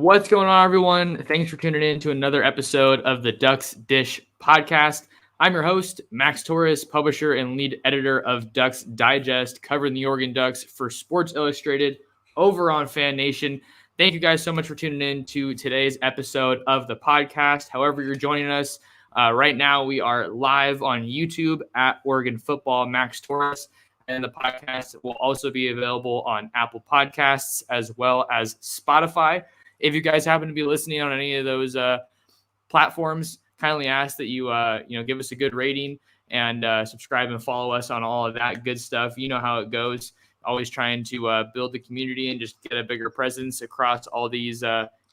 What's going on, everyone? Thanks for tuning in to another episode of the Ducks Dish podcast. I'm your host, Max Torres, publisher and lead editor of Ducks Digest, covering the Oregon Ducks for Sports Illustrated over on Fan Nation. Thank you guys so much for tuning in to today's episode of the podcast. However you're joining us right now, we are live on YouTube at Oregon Football Max Torres. And the podcast will also be available on Apple Podcasts as well as Spotify. If you guys happen to be listening on any of those platforms, kindly ask that you give us a good rating and subscribe and follow us on all of that good stuff. You know how it goes. Always trying to build the community and just get a bigger presence across all these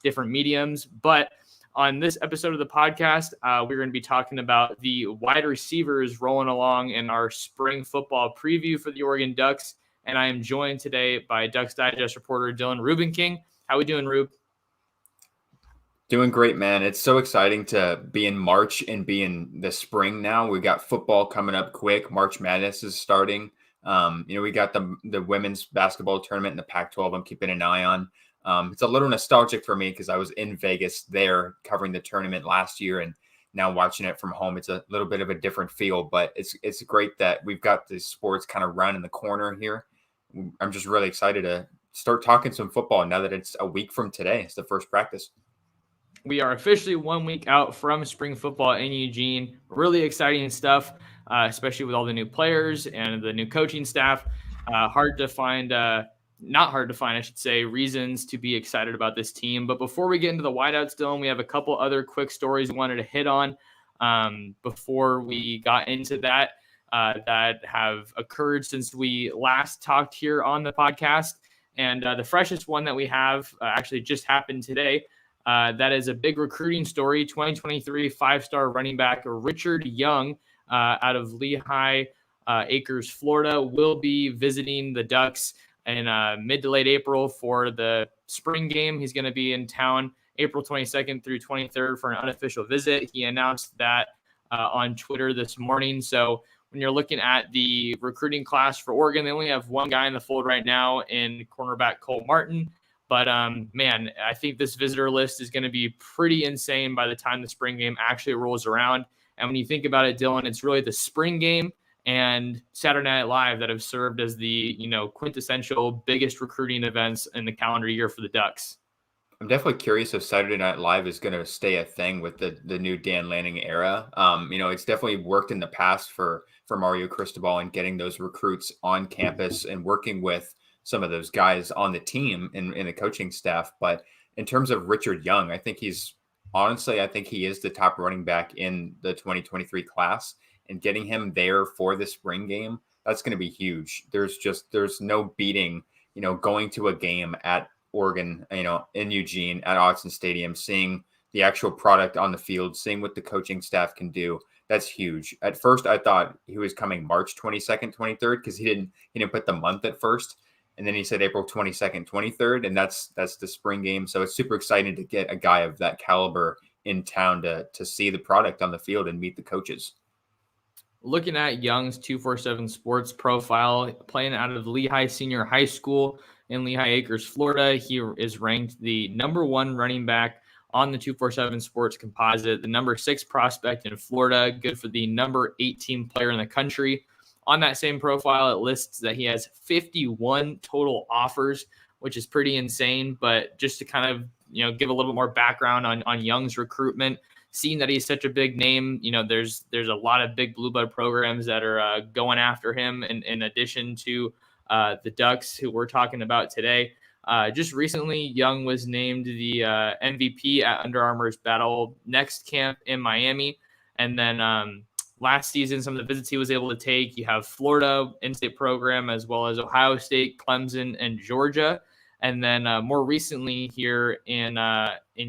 different mediums. But on this episode of the podcast, we're going to be talking about the wide receivers rolling along in our spring football preview for the Oregon Ducks. And I am joined today by Ducks Digest reporter Dylan Rubenking. How we doing, Rube? Doing great, man. It's so exciting to be in March and be in the spring now. We got football coming up quick. March Madness is starting. We got the women's basketball tournament in the Pac-12 I'm keeping an eye on. It's a little nostalgic for me because I was in Vegas there covering the tournament last year, and now watching it from home, it's a little bit of a different feel, but it's great that we've got the sports kind of round in the corner here. I'm just really excited to start talking some football now that it's a week from today. It's the first practice. We are officially 1 week out from spring football in Eugene. Really exciting stuff, especially with all the new players and the new coaching staff. Not hard to find, I should say, reasons to be excited about this team. But before we get into the wideouts, Dylan, we have a couple other quick stories we wanted to hit on before we got into that have occurred since we last talked here on the podcast. And the freshest one that we have actually just happened today. That is a big recruiting story. 2023 five-star running back Richard Young out of Lehigh Acres, Florida, will be visiting the Ducks in mid to late April for the spring game. He's going to be in town April 22nd through 23rd for an unofficial visit. He announced that on Twitter this morning. So when you're looking at the recruiting class for Oregon, they only have one guy in the fold right now in cornerback Cole Martin. But, man, I think this visitor list is going to be pretty insane by the time the spring game actually rolls around. And when you think about it, Dylan, it's really the spring game and Saturday Night Live that have served as the, quintessential biggest recruiting events in the calendar year for the Ducks. I'm definitely curious if Saturday Night Live is going to stay a thing with the new Dan Lanning era. It's definitely worked in the past for Mario Cristobal and getting those recruits on campus and working with some of those guys on the team in the coaching staff. But in terms of Richard Young, I think he is the top running back in the 2023 class. And getting him there for the spring game, that's going to be huge. There's no beating, going to a game at Oregon, in Eugene at Autzen Stadium, seeing the actual product on the field, seeing what the coaching staff can do. That's huge. At first, I thought he was coming March 22nd, 23rd, because he didn't put the month at first. And then he said April 22nd, 23rd, and that's the spring game. So it's super exciting to get a guy of that caliber in town to see the product on the field and meet the coaches. Looking at Young's 247 Sports profile, playing out of Lehigh Senior High School in Lehigh Acres, Florida, he is ranked the number 1 running back on the 247 Sports composite, the number 6 prospect in Florida, good for the number 18 player in the country. On that same profile, it lists that he has 51 total offers, which is pretty insane. But just to kind of, give a little bit more background on Young's recruitment, seeing that he's such a big name, there's a lot of big blue blood programs that are going after him. In addition to the Ducks, who we're talking about today, just recently, Young was named the MVP at Under Armour's Battle Next camp in Miami, and then last season, some of the visits he was able to take, you have Florida in-state program, as well as Ohio State, Clemson, and Georgia. And then more recently here in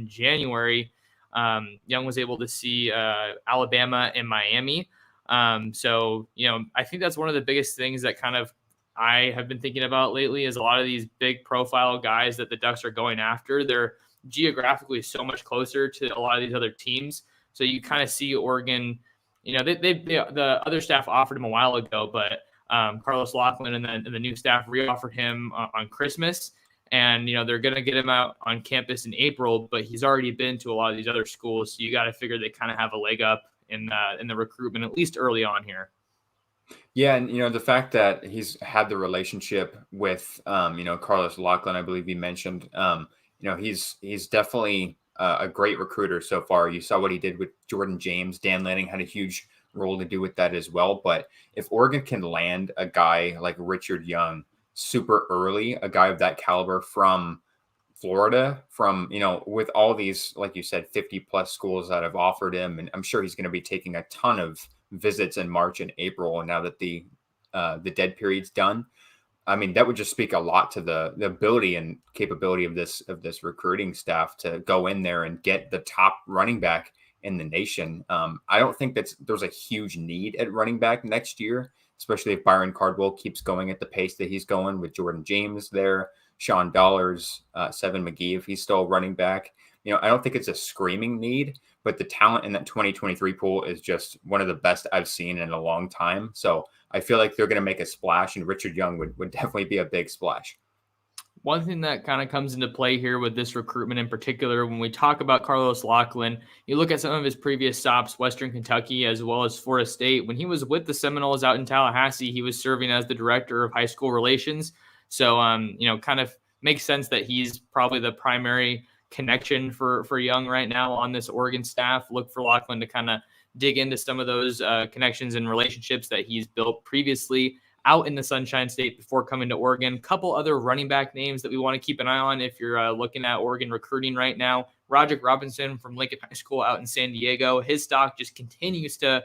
January, Young was able to see Alabama and Miami. So, I think that's one of the biggest things that kind of I have been thinking about lately is a lot of these big profile guys that the Ducks are going after. They're geographically so much closer to a lot of these other teams. So you kind of see Oregon, the other staff offered him a while ago, but Carlos Laughlin and the new staff re-offered him on Christmas. And, they're going to get him out on campus in April, but he's already been to a lot of these other schools. So you got to figure they kind of have a leg up in the recruitment, at least early on here. Yeah, and the fact that he's had the relationship with Carlos Lachlan, I believe you mentioned, he's definitely a great recruiter so far. You saw what he did with Jordan James. Dan Lanning had a huge role to do with that as well. But if Oregon can land a guy like Richard Young super early, a guy of that caliber from Florida, from with all these, like you said, 50 plus schools that have offered him, and I'm sure he's going to be taking a ton of visits in March and April. And now that the dead period's done, I mean, that would just speak a lot to the ability and capability of this recruiting staff to go in there and get the top running back in the nation. I don't think there's a huge need at running back next year, especially if Byron Cardwell keeps going at the pace that he's going with Jordan James there, Sean Dollars, Seven McGee, if he's still running back. I don't think it's a screaming need, but the talent in that 2023 pool is just one of the best I've seen in a long time. So I feel like they're going to make a splash, and Richard Young would definitely be a big splash. One thing that kind of comes into play here with this recruitment in particular, when we talk about Carlos Lachlan, you look at some of his previous stops, Western Kentucky, as well as Florida State. When he was with the Seminoles out in Tallahassee, he was serving as the director of high school relations. So, kind of makes sense that he's probably the primary connection for Young right now on this Oregon staff. Look for Lachlan to kind of dig into some of those connections and relationships that he's built previously out in the Sunshine State before coming to Oregon. Couple other running back names that we want to keep an eye on if you're looking at Oregon recruiting right now. Roderick Robinson from Lincoln High School out in San Diego. His stock just continues to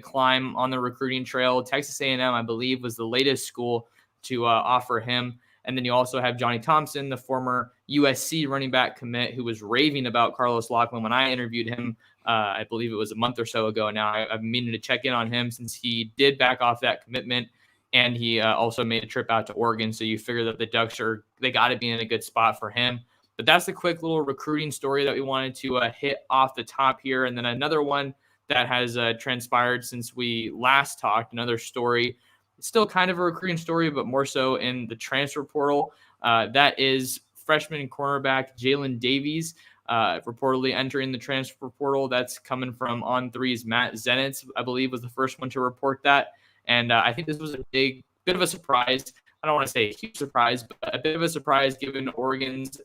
climb on the recruiting trail. Texas A&M, I believe, was the latest school to offer him. And then you also have Johnny Thompson, the former USC running back commit, who was raving about Carlos Lachlan when I interviewed him. I believe it was a month or so ago now. I've been meaning to check in on him since he did back off that commitment. And he also made a trip out to Oregon. So you figure that the Ducks they got to be in a good spot for him. But that's the quick little recruiting story that we wanted to hit off the top here. And then another one that has transpired since we last talked, another story. It's still kind of a recruiting story, but more so in the transfer portal. That is freshman cornerback Jalen Davies reportedly entering the transfer portal. That's coming from On3's Matt Zenitz, I believe, was the first one to report that. And I think this was a bit of a surprise. I don't want to say a huge surprise, but a bit of a surprise given Oregon's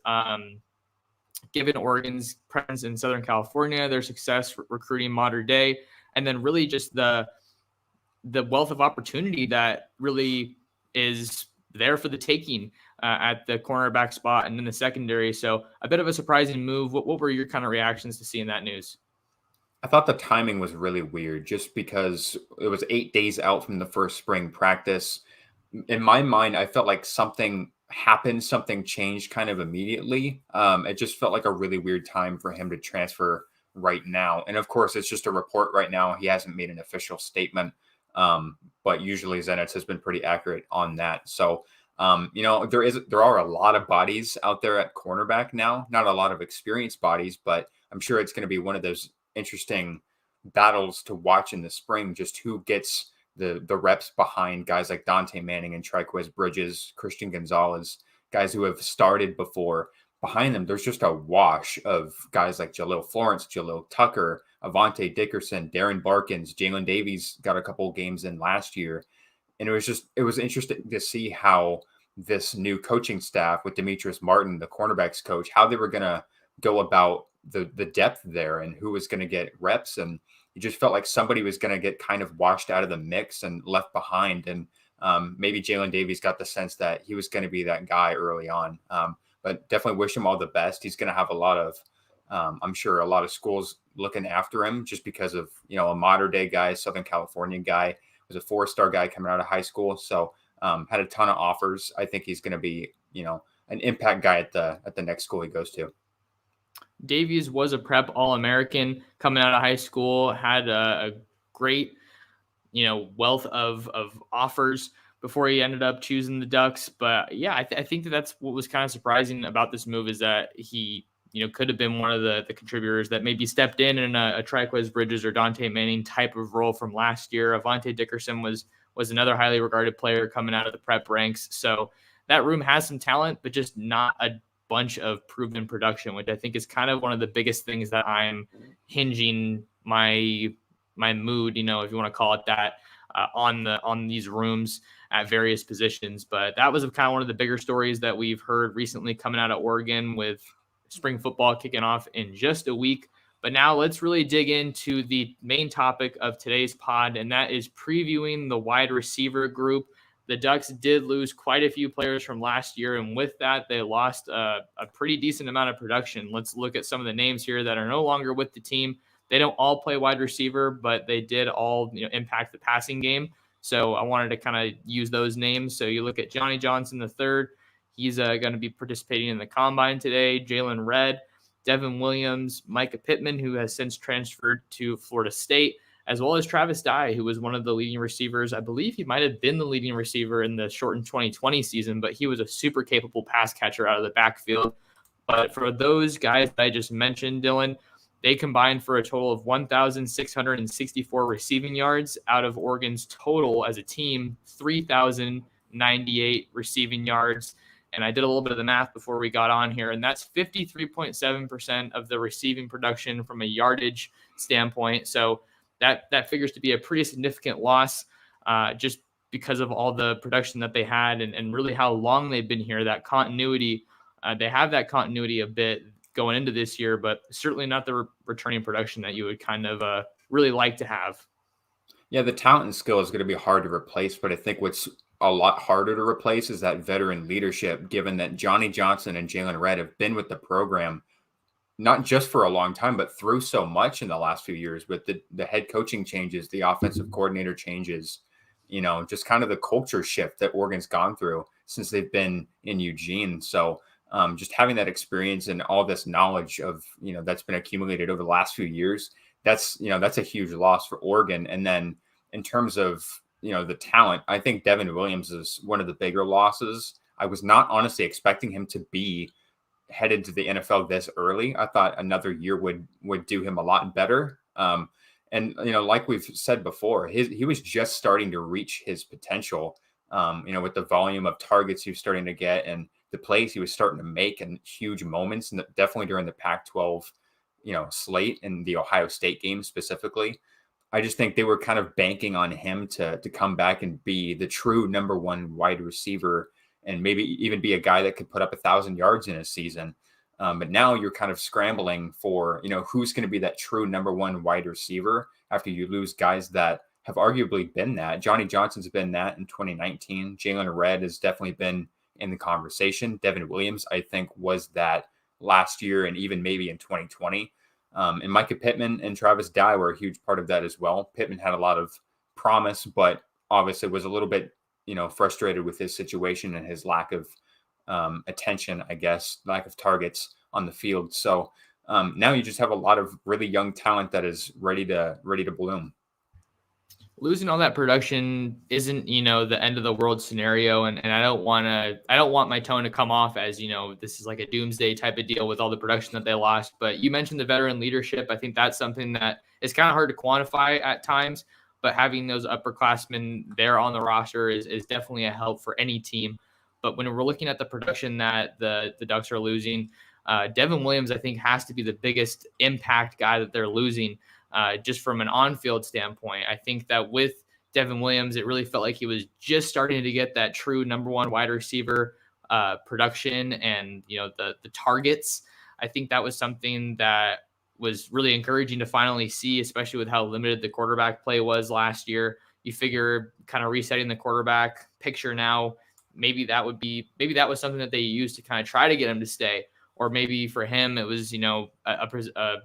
presence in Southern California, their success recruiting modern day, and then really just the wealth of opportunity that really is there for the taking at the cornerback spot and in the secondary. So a bit of a surprising move. What were your kind of reactions to seeing that news? I thought the timing was really weird just because it was 8 days out from the first spring practice. In my mind, I felt like something happened, something changed kind of immediately. It just felt like a really weird time for him to transfer right now. And of course, it's just a report right now. He hasn't made an official statement, but usually Zenitz has been pretty accurate on that. So, there are a lot of bodies out there at cornerback now, not a lot of experienced bodies, but I'm sure it's going to be one of those interesting battles to watch in the spring, just who gets the reps behind guys like Dante Manning and Triquez Bridges, Christian Gonzalez, guys who have started before. Behind them, there's just a wash of guys like Jalil Florence, Jalil Tucker, Avante Dickerson, Darren Barkins, Jalen Davies got a couple of games in last year. And it was interesting to see how this new coaching staff with Demetrius Martin, the cornerbacks coach, how they were going to go about the depth there and who was going to get reps. And it just felt like somebody was going to get kind of washed out of the mix and left behind. And maybe Jalen Davies got the sense that he was going to be that guy early on. But definitely wish him all the best. He's going to have a lot of, I'm sure, a lot of schools looking after him just because of, a modern day guy, Southern California guy, was a 4-star guy coming out of high school. So had a ton of offers. I think he's going to be, an impact guy at the next school he goes to. Davies was a prep All-American coming out of high school, had a great, wealth of offers before he ended up choosing the Ducks. But yeah, I think that's what was kind of surprising about this move is that he, could have been one of the contributors that maybe stepped in a Triquez Bridges or Dante Manning type of role from last year. Avante Dickerson was another highly regarded player coming out of the prep ranks. So that room has some talent, but just not a bunch of proven production, which I think is kind of one of the biggest things that I'm hinging my mood, if you want to call it that, on these rooms at various positions. But that was kind of one of the bigger stories that we've heard recently coming out of Oregon, with spring football kicking off in just a week. But now let's really dig into the main topic of today's pod, and that is previewing the wide receiver group. The Ducks did lose quite a few players from last year, and with that, they lost a pretty decent amount of production. Let's look at some of the names here that are no longer with the team. They don't all play wide receiver, but they did all impact the passing game. So I wanted to kind of use those names. So you look at Johnny Johnson III. He's going to be participating in the combine today. Jalen Redd, Devin Williams, Micah Pittman, who has since transferred to Florida State, as well as Travis Dye, who was one of the leading receivers. I believe he might have been the leading receiver in the shortened 2020 season, but he was a super capable pass catcher out of the backfield. But for those guys that I just mentioned, Dylan, they combined for a total of 1,664 receiving yards out of Oregon's total as a team, 3,098 receiving yards. And I did a little bit of the math before we got on here, and that's 53.7% of the receiving production from a yardage standpoint. So that figures to be a pretty significant loss, just because of all the production that they had and really how long they've been here. That continuity, they have that continuity a bit going into this year, but certainly not the returning production that you would kind of really like to have. Yeah, the talent and skill is going to be hard to replace, but I think what's a lot harder to replace is that veteran leadership, given that Johnny Johnson and Jalen Redd have been with the program not just for a long time, but through so much in the last few years with the head coaching changes, the offensive coordinator changes, just kind of the culture shift that Oregon's gone through since they've been in Eugene. So just having that experience and all this knowledge of, that's been accumulated over the last few years, that's a huge loss for Oregon. And then in terms of, the talent, I think Devin Williams is one of the bigger losses. I was not honestly expecting him to be headed to the NFL this early. I thought another year would do him a lot better. And like we've said before, he was just starting to reach his potential. With the volume of targets he was starting to get and the plays he was starting to make in huge moments, and definitely during the Pac-12, slate and the Ohio State game specifically. I just think they were kind of banking on him to come back and be the true number one wide receiver, and maybe even be a guy that could put up 1,000 yards in a season. But now you're kind of scrambling for, who's going to be that true number one wide receiver after you lose guys that have arguably been that. Johnny Johnson's been that in 2019. Jalen Redd has definitely been in the conversation. Devin Williams, I think, was that last year and even maybe in 2020. And Micah Pittman and Travis Dye were a huge part of that as well. Pittman had a lot of promise, but obviously was a little bit frustrated with his situation and his lack of attention, I guess, lack of targets on the field. So now you just have a lot of really young talent that is ready to bloom. Losing all that production isn't, the end of the world scenario. And I don't want my tone to come off as, this is like a doomsday type of deal with all the production that they lost. But you mentioned the veteran leadership. I think that's something that is kind of hard to quantify at times, but having those upperclassmen there on the roster is definitely a help for any team. But when we're looking at the production that the Ducks are losing, Devin Williams, I think, has to be the biggest impact guy that they're losing, just from an on-field standpoint. I think that with Devin Williams, it really felt like he was just starting to get that true number one wide receiver production and, the targets. I think that was something that was really encouraging to finally see, especially with how limited the quarterback play was last year. You figure kind of resetting the quarterback picture now, maybe that was something that they used to kind of try to get him to stay. Or maybe for him, it was, a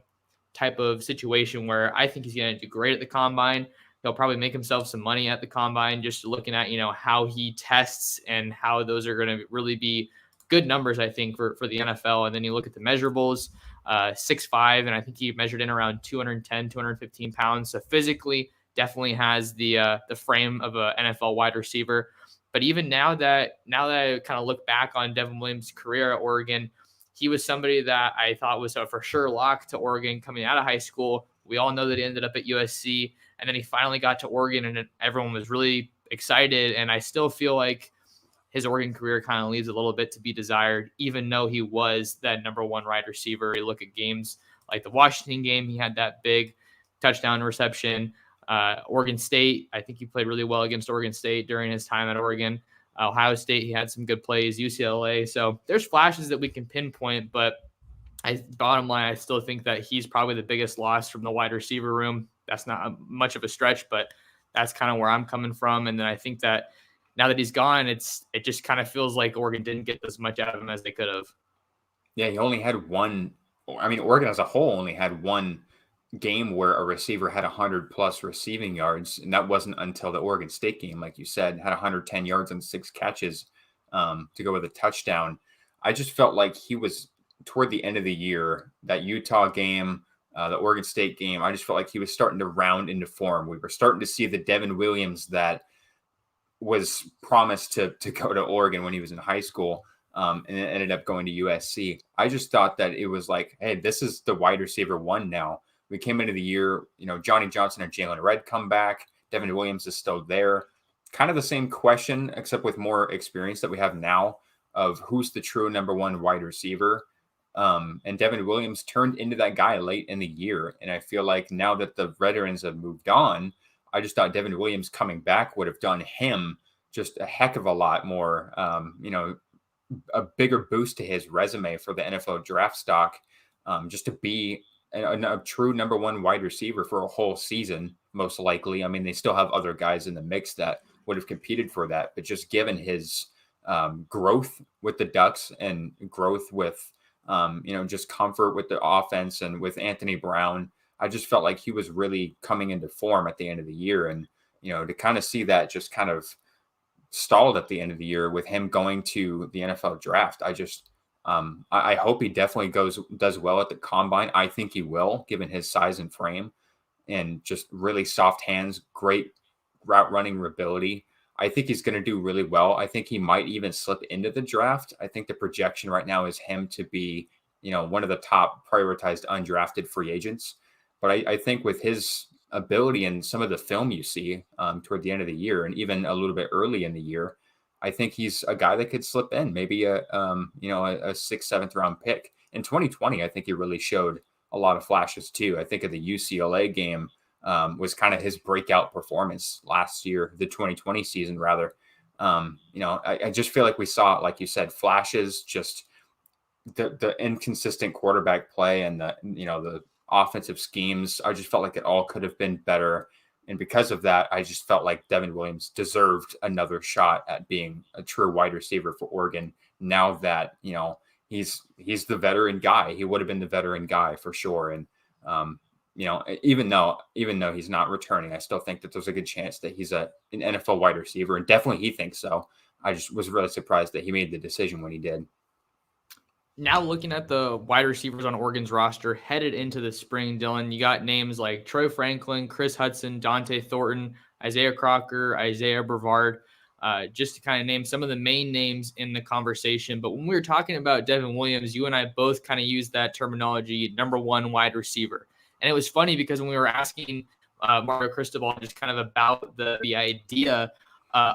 type of situation where I think he's going to do great at the combine. He'll probably make himself some money at the combine, just looking at, how he tests and how those are going to really be good numbers, I think, for the NFL. And then you look at the measurables, 6'5", and I think he measured in around 210, 215 pounds. So physically definitely has the frame of an NFL wide receiver. But even now that I kind of look back on Devin Williams' career at Oregon, he was somebody that I thought was a for sure lock to Oregon coming out of high school. We all know that he ended up at USC, and then he finally got to Oregon, and everyone was really excited. And I still feel like his Oregon career kind of leaves a little bit to be desired, even though he was that number one wide receiver. You look at games like the Washington game, he had that big touchdown reception. Oregon State, I think he played really well against Oregon State during his time at Oregon. Ohio State, he had some good plays, UCLA. So there's flashes that we can pinpoint, but bottom line, I still think that he's probably the biggest loss from the wide receiver room. That's not much of a stretch, but that's kind of where I'm coming from. And then I think that now that he's gone, it just kind of feels like Oregon didn't get as much out of him as they could have. Yeah, he only had one. I mean, Oregon as a whole only had one game where a receiver had 100+ receiving yards, and that wasn't until the Oregon State game, like you said, had 110 yards and 6 catches to go with a touchdown. I just felt like he was toward the end of the year, that Utah game, the Oregon State game, I just felt like he was starting to round into form. We were starting to see the Devin Williams that was promised to go to Oregon when he was in high school. And it ended up going to USC. I just thought that it was like, hey, this is the wide receiver one now. We came into the year, Johnny Johnson and Jalen Redd come back. Devin Williams is still there. Kind of the same question, except with more experience that we have now of who's the true number one wide receiver. And Devin Williams turned into that guy late in the year. And I feel like now that the veterans have moved on, I just thought Devin Williams coming back would have done him just a heck of a lot more, a bigger boost to his resume for the NFL draft stock, just to be a true number one wide receiver for a whole season, most likely. I mean, they still have other guys in the mix that would have competed for that, but just given his growth with the Ducks and growth with, just comfort with the offense and with Anthony Brown, I just felt like he was really coming into form at the end of the year. And, to kind of see that just kind of stalled at the end of the year with him going to the NFL draft. I hope he definitely does well at the combine. I think he will, given his size and frame and just really soft hands, great route running ability. I think he's going to do really well. I think he might even slip into the draft. I think the projection right now is him to be, one of the top prioritized undrafted free agents. But I think with his ability and some of the film you see toward the end of the year and even a little bit early in the year, I think he's a guy that could slip in, maybe a 6th, 7th round pick. In 2020, I think he really showed a lot of flashes too. I think of the UCLA game was kind of his breakout performance last year, the 2020 season rather. I just feel like we saw, like you said, flashes, just the inconsistent quarterback play and the offensive schemes. I just felt like it all could have been better. And because of that, I just felt like Devin Williams deserved another shot at being a true wide receiver for Oregon. Now that, he's the veteran guy, he would have been the veteran guy for sure. And, even though he's not returning, I still think that there's a good chance that he's an NFL wide receiver, and definitely he thinks so. I just was really surprised that he made the decision when he did. Now looking at the wide receivers on Oregon's roster headed into the spring, Dylan, you got names like Troy Franklin, Chris Hudson, Dante Thornton, Isaiah Crocker, Isaiah Brevard, just to kind of name some of the main names in the conversation. But when we were talking about Devin Williams, you and I both kind of used that terminology, number one wide receiver. And it was funny because when we were asking Mario Cristobal just kind of about the idea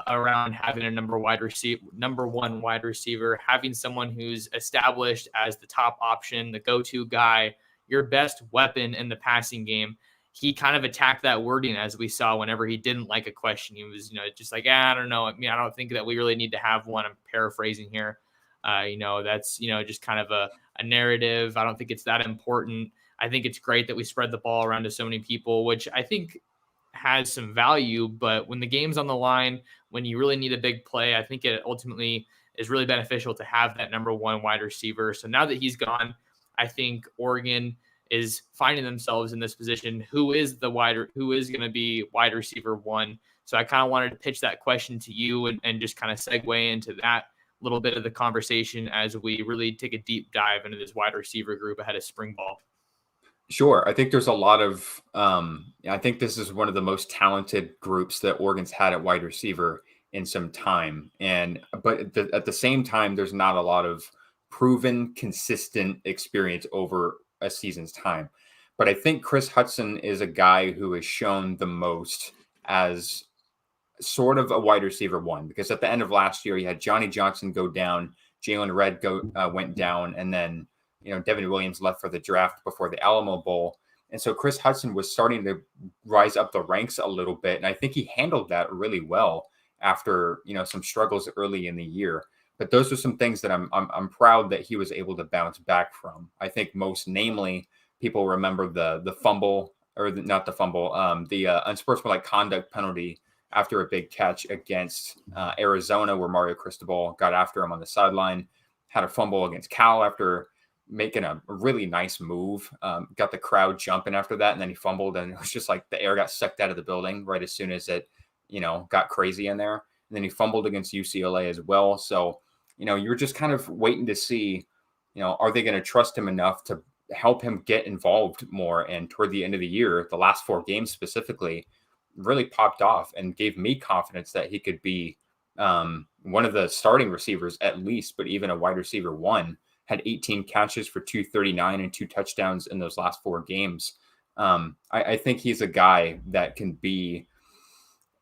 around having a number one wide receiver, having someone who's established as the top option, the go-to guy, your best weapon in the passing game. He kind of attacked that wording, as we saw whenever he didn't like a question. He was, just like, I don't know. I mean, I don't think that we really need to have one. I'm paraphrasing here. That's, just kind of a narrative. I don't think it's that important. I think it's great that we spread the ball around to so many people, which I think has some value, but when the game's on the line, when you really need a big play, I think it ultimately is really beneficial to have that number one wide receiver. So now that he's gone, I think Oregon is finding themselves in this position. Who is going to be wide receiver one? So I kind of wanted to pitch that question to you and just kind of segue into that little bit of the conversation as we really take a deep dive into this wide receiver group ahead of spring ball. Sure. I think there's a lot of, I think this is one of the most talented groups that Oregon's had at wide receiver in some time. But at the same time, there's not a lot of proven, consistent experience over a season's time. But I think Chris Hudson is a guy who has shown the most as sort of a wide receiver one, because at the end of last year, you had Johnny Johnson go down, Jalen Redd went down, and then, Devin Williams left for the draft before the Alamo Bowl. And so Chris Hudson was starting to rise up the ranks a little bit. And I think he handled that really well after, some struggles early in the year. But those are some things that I'm proud that he was able to bounce back from. I think most namely, people remember the fumble, or not the fumble, the unsportsmanlike conduct penalty after a big catch against Arizona, where Mario Cristobal got after him on the sideline, had a fumble against Cal after making a really nice move, got the crowd jumping after that, and then he fumbled, and it was just like the air got sucked out of the building right as soon as it, got crazy in there. And then he fumbled against UCLA as well. So, you're just kind of waiting to see, are they going to trust him enough to help him get involved more? And toward the end of the year, the last 4 games specifically really popped off and gave me confidence that he could be one of the starting receivers at least, but even a wide receiver one. Had 18 catches for 239 and 2 touchdowns in those last 4 games. I think he's a guy that can be,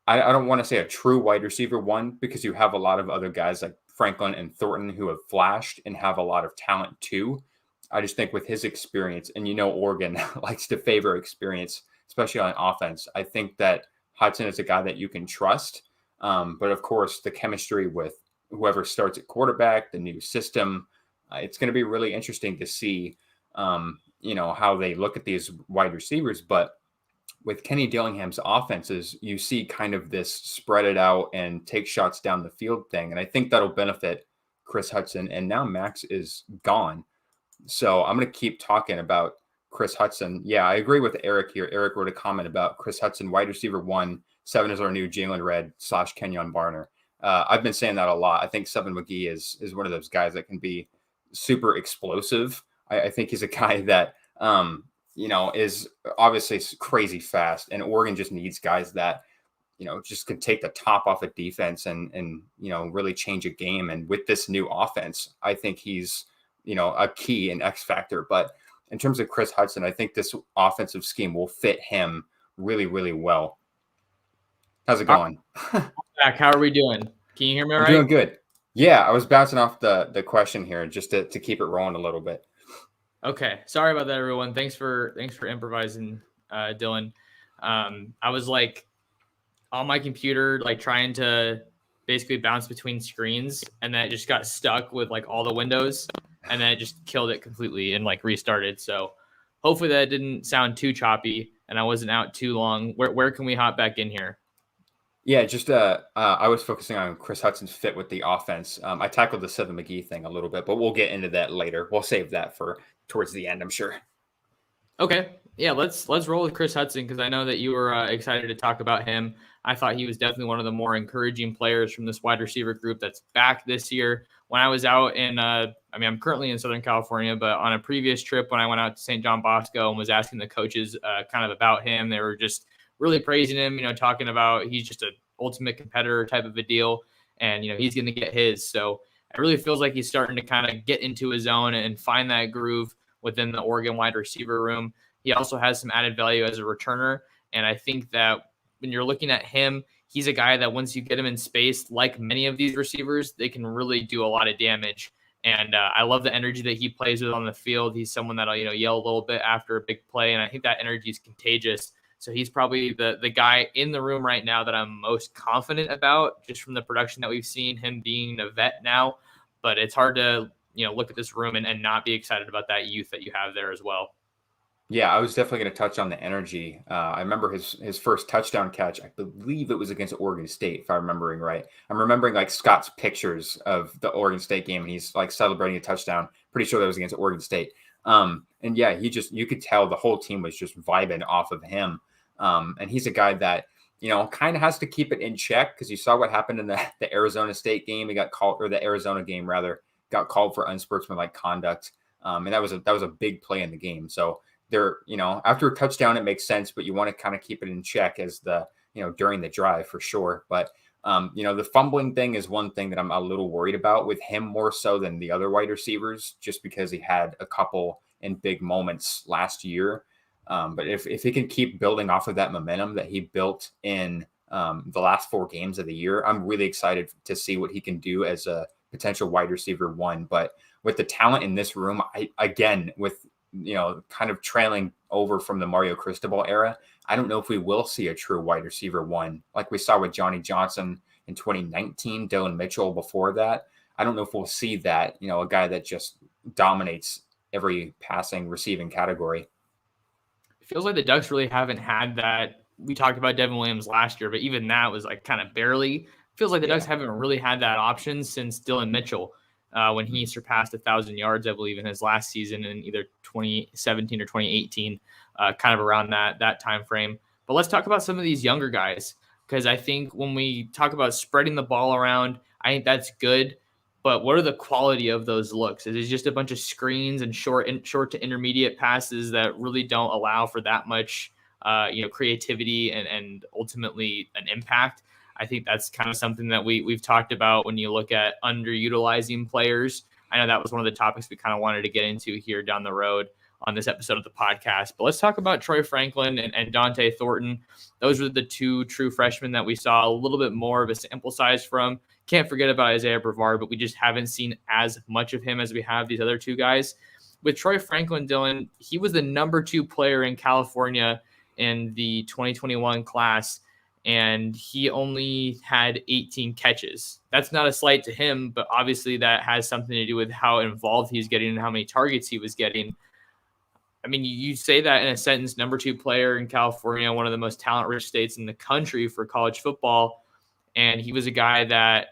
I don't want to say a true wide receiver one, because you have a lot of other guys like Franklin and Thornton who have flashed and have a lot of talent too. I just think with his experience, and Oregon likes to favor experience, especially on offense. I think that Hudson is a guy that you can trust. But of course, the chemistry with whoever starts at quarterback, the new system, it's going to be really interesting to see, how they look at these wide receivers. But with Kenny Dillingham's offenses, you see kind of this spread it out and take shots down the field thing. And I think that'll benefit Chris Hudson. And now Max is gone. So I'm going to keep talking about Chris Hudson. Yeah, I agree with Eric here. Eric wrote a comment about Chris Hudson, wide receiver 1, 7 is our new Jalen Redd / Kenyon Barner. I've been saying that a lot. I think Seven McGee is one of those guys that can be super explosive. I think he's a guy that, is obviously crazy fast, and Oregon just needs guys that, just can take the top off a defense and really change a game. And with this new offense, I think he's, a key and X factor. But in terms of Chris Hudson, I think this offensive scheme will fit him really, really well. How's it going? Back. How are we doing? Can you hear me all right? I'm doing good. Yeah, I was bouncing off the question here just to keep it rolling a little bit. Okay. Sorry about that, everyone. Thanks for improvising, Dylan. I was like on my computer, like trying to basically bounce between screens, and then it just got stuck with like all the windows, and then it just killed it completely and like restarted. So hopefully that didn't sound too choppy and I wasn't out too long. Where can we hop back in here? Yeah, just I was focusing on Chris Hudson's fit with the offense. I tackled the Seven McGee thing a little bit, but we'll get into that later. We'll save that for towards the end, I'm sure. Okay. Yeah, let's roll with Chris Hudson, because I know that you were excited to talk about him. I thought he was definitely one of the more encouraging players from this wide receiver group that's back this year. When I was out in, I'm currently in Southern California, but on a previous trip when I went out to St. John Bosco and was asking the coaches kind of about him, they were just really praising him, talking about he's just an ultimate competitor type of a deal, and, he's going to get his. So it really feels like he's starting to kind of get into his own and find that groove within the Oregon wide receiver room. He also has some added value as a returner. And I think that when you're looking at him, he's a guy that once you get him in space, like many of these receivers, they can really do a lot of damage. And I love the energy that he plays with on the field. He's someone that'll, yell a little bit after a big play. And I think that energy is contagious. So he's probably the guy in the room right now that I'm most confident about, just from the production that we've seen, him being a vet now. But it's hard to, look at this room and not be excited about that youth that you have there as well. Yeah, I was definitely going to touch on the energy. I remember his first touchdown catch. I believe it was against Oregon State, if I'm remembering right. I'm remembering like Scott's pictures of the Oregon State game, and he's like celebrating a touchdown. Pretty sure that was against Oregon State. And yeah, you could tell the whole team was just vibing off of him. And he's a guy that, kind of has to keep it in check, because you saw what happened in the Arizona State game. He got called, or the Arizona game rather, got called for unsportsmanlike conduct. And that was a big play in the game. So there, after a touchdown, it makes sense, but you want to kind of keep it in check as during the drive for sure. But, the fumbling thing is one thing that I'm a little worried about with him, more so than the other wide receivers, just because he had a couple in big moments last year. But if he can keep building off of that momentum that he built in the last 4 games of the year. I'm really excited to see what he can do as a potential wide receiver 1. But with the talent in this room, with kind of trailing over from the Mario Cristobal era, I don't know if we will see a true wide receiver 1 like we saw with Johnny Johnson in 2019, Dylan Mitchell before that. I don't know if we'll see that, a guy that just dominates every passing, receiving category. It feels like the Ducks really haven't had that. We talked about Devin Williams last year, but even that was like kind of barely. Feels like the Ducks haven't really had that option since Dylan Mitchell, when he surpassed 1,000 yards, I believe, in his last season in either 2017 or 2018, kind of around that time frame. But let's talk about some of these younger guys, because I think when we talk about spreading the ball around, I think that's good. But what are the quality of those looks? Is it just a bunch of screens and short to intermediate passes that really don't allow for that much, creativity and ultimately an impact? I think that's kind of something that we've talked about when you look at underutilizing players. I know that was one of the topics we kind of wanted to get into here down the road on this episode of the podcast. But let's talk about Troy Franklin and Dante Thornton. Those were the 2 true freshmen that we saw a little bit more of a sample size from. Can't forget about Isaiah Brevard, but we just haven't seen as much of him as we have these other 2 guys. With Troy Franklin, Dylan, he was the number 2 player in California in the 2021 class, and he only had 18 catches. That's not a slight to him, but obviously that has something to do with how involved he's getting and how many targets he was getting. I mean, you say that in a sentence, number 2 player in California, one of the most talent-rich states in the country for college football, and he was a guy that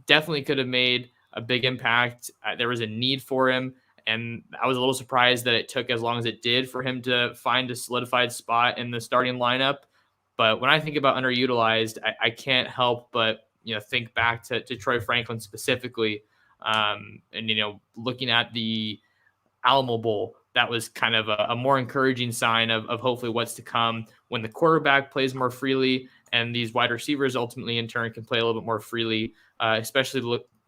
definitely could have made a big impact. There was a need for him, and I was a little surprised that it took as long as it did for him to find a solidified spot in the starting lineup. But when I think about underutilized, I can't help but think back to Troy Franklin specifically, and looking at the Alamo Bowl. That was kind of a more encouraging sign of hopefully what's to come when the quarterback plays more freely and these wide receivers ultimately in turn can play a little bit more freely, especially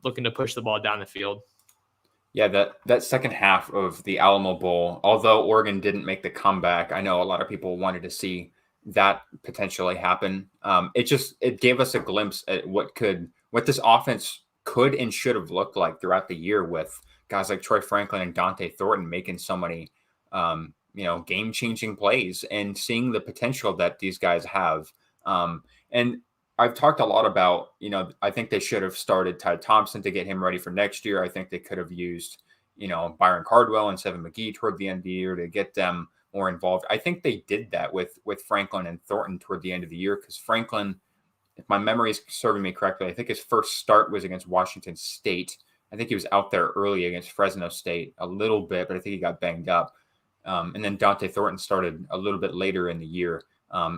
looking to push the ball down the field. Yeah, that second half of the Alamo Bowl, although Oregon didn't make the comeback, I know a lot of people wanted to see that potentially happen. It gave us a glimpse at what this offense could and should have looked like throughout the year, with guys like Troy Franklin and Dante Thornton making so many, game-changing plays and seeing the potential that these guys have. And I've talked a lot about, I think they should have started Ty Thompson to get him ready for next year. I think they could have used, Byron Cardwell and Seven McGee toward the end of the year to get them more involved. I think they did that with Franklin and Thornton toward the end of the year, because Franklin, if my memory is serving me correctly, I think his first start was against Washington State. I think he was out there early against Fresno State a little bit, but I think he got banged up. And then Dante Thornton started a little bit later in the year,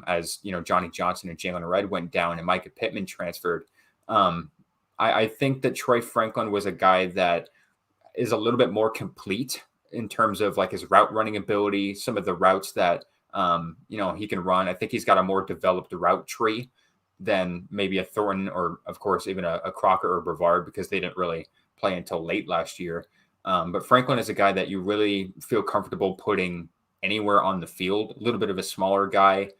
as Johnny Johnson and Jalen Red went down and Micah Pittman transferred. I think that Troy Franklin was a guy that is a little bit more complete in terms of like his route running ability, some of the routes that he can run. I think he's got a more developed route tree than maybe a Thornton or, of course, even a Crocker or Brevard, because they didn't really play until late last year. But Franklin is a guy that you really feel comfortable putting anywhere on the field. A little bit of a smaller guy,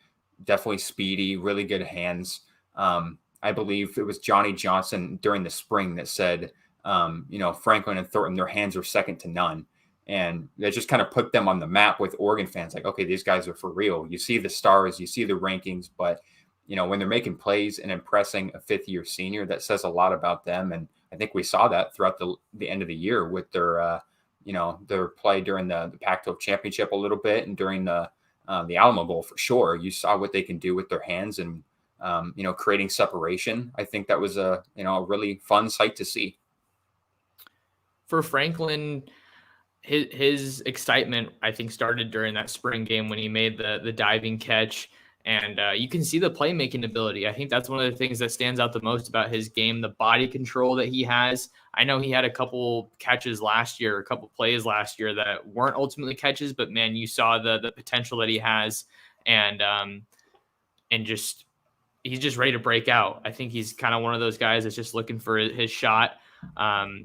definitely speedy, really good hands. I believe it was Johnny Johnson during the spring that said, Franklin and Thornton, their hands are second to none. And that just kind of put them on the map with Oregon fans. Like, okay, these guys are for real. You see the stars, you see the rankings, but when they're making plays and impressing a fifth-year senior, that says a lot about them. And I think we saw that throughout the end of the year with their play during the Pac-12 championship a little bit, and during the Alamo Bowl for sure. You saw what they can do with their hands and creating separation. I think that was a really fun sight to see. For Franklin, his excitement, I think, started during that spring game when he made the diving catch. And you can see the playmaking ability. I think that's one of the things that stands out the most about his game, the body control that he has. I know he had a couple catches last year, a couple plays last year that weren't ultimately catches, but man, you saw the potential that he has, and he's just ready to break out. I think he's kind of one of those guys that's just looking for his shot.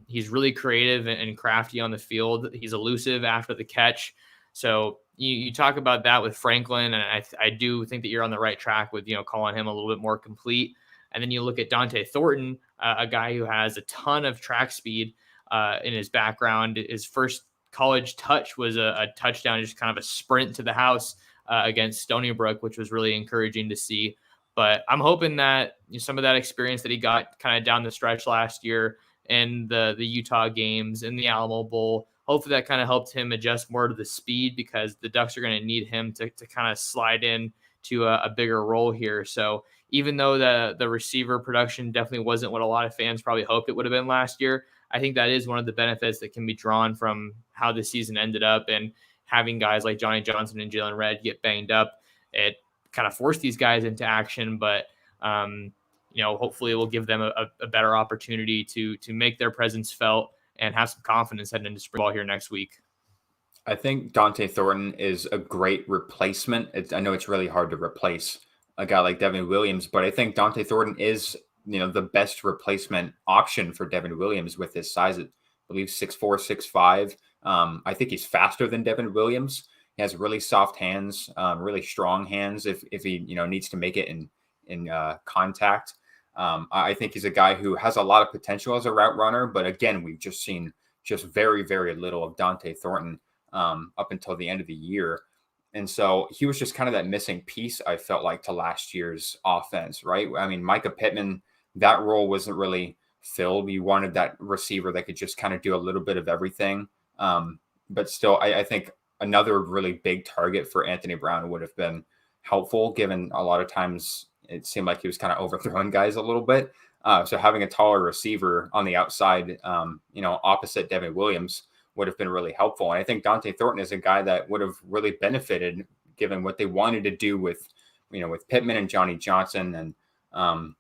He's really creative and crafty on the field. He's elusive after the catch. So you talk about that with Franklin, and I do think that you're on the right track with, calling him a little bit more complete. And then you look at Dante Thornton, a guy who has a ton of track speed in his background. His first college touch was a touchdown, just kind of a sprint to the house against Stony Brook, which was really encouraging to see. But I'm hoping that some of that experience that he got kind of down the stretch last year in the Utah games, in the Alamo Bowl, hopefully that kind of helped him adjust more to the speed, because the Ducks are going to need him to kind of slide in to a bigger role here. So even though the receiver production definitely wasn't what a lot of fans probably hoped it would have been last year, I think that is one of the benefits that can be drawn from how the season ended up, and having guys like Johnny Johnson and Jalen Redd get banged up. It kind of forced these guys into action, but hopefully it will give them a better opportunity to make their presence felt and have some confidence heading into spring ball here next week. I think Dante Thornton is a great replacement. I know it's really hard to replace a guy like Devin Williams, but I think Dante Thornton is, the best replacement option for Devin Williams with his size. I believe 6'4", 6'5". I think he's faster than Devin Williams. He has really soft hands, really strong hands if he needs to make it in contact. I think he's a guy who has a lot of potential as a route runner, but again, we've just seen just very, very little of Dante Thornton up until the end of the year. And so he was just kind of that missing piece, I felt like, to last year's offense, right? I mean, Micah Pittman, that role wasn't really filled. We wanted that receiver that could just kind of do a little bit of everything. But still, I think another really big target for Anthony Brown would have been helpful, given a lot of times it seemed like he was kind of overthrowing guys a little bit. So having a taller receiver on the outside, opposite Devin Williams, would have been really helpful. And I think Dante Thornton is a guy that would have really benefited, given what they wanted to do with Pittman and Johnny Johnson, and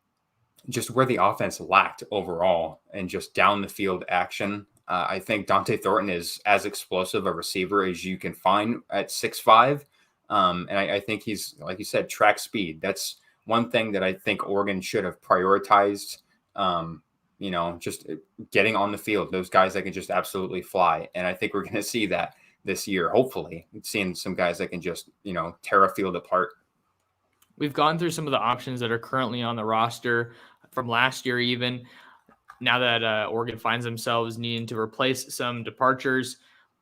just where the offense lacked overall and just down the field action. I think Dante Thornton is as explosive a receiver as you can find at 6'5". And I think he's, like you said, track speed. That's one thing that I think Oregon should have prioritized. Just getting on the field, those guys that can just absolutely fly. And I think we're going to see that this year, hopefully, seeing some guys that can just, tear a field apart. We've gone through some of the options that are currently on the roster from last year, even now that Oregon finds themselves needing to replace some departures.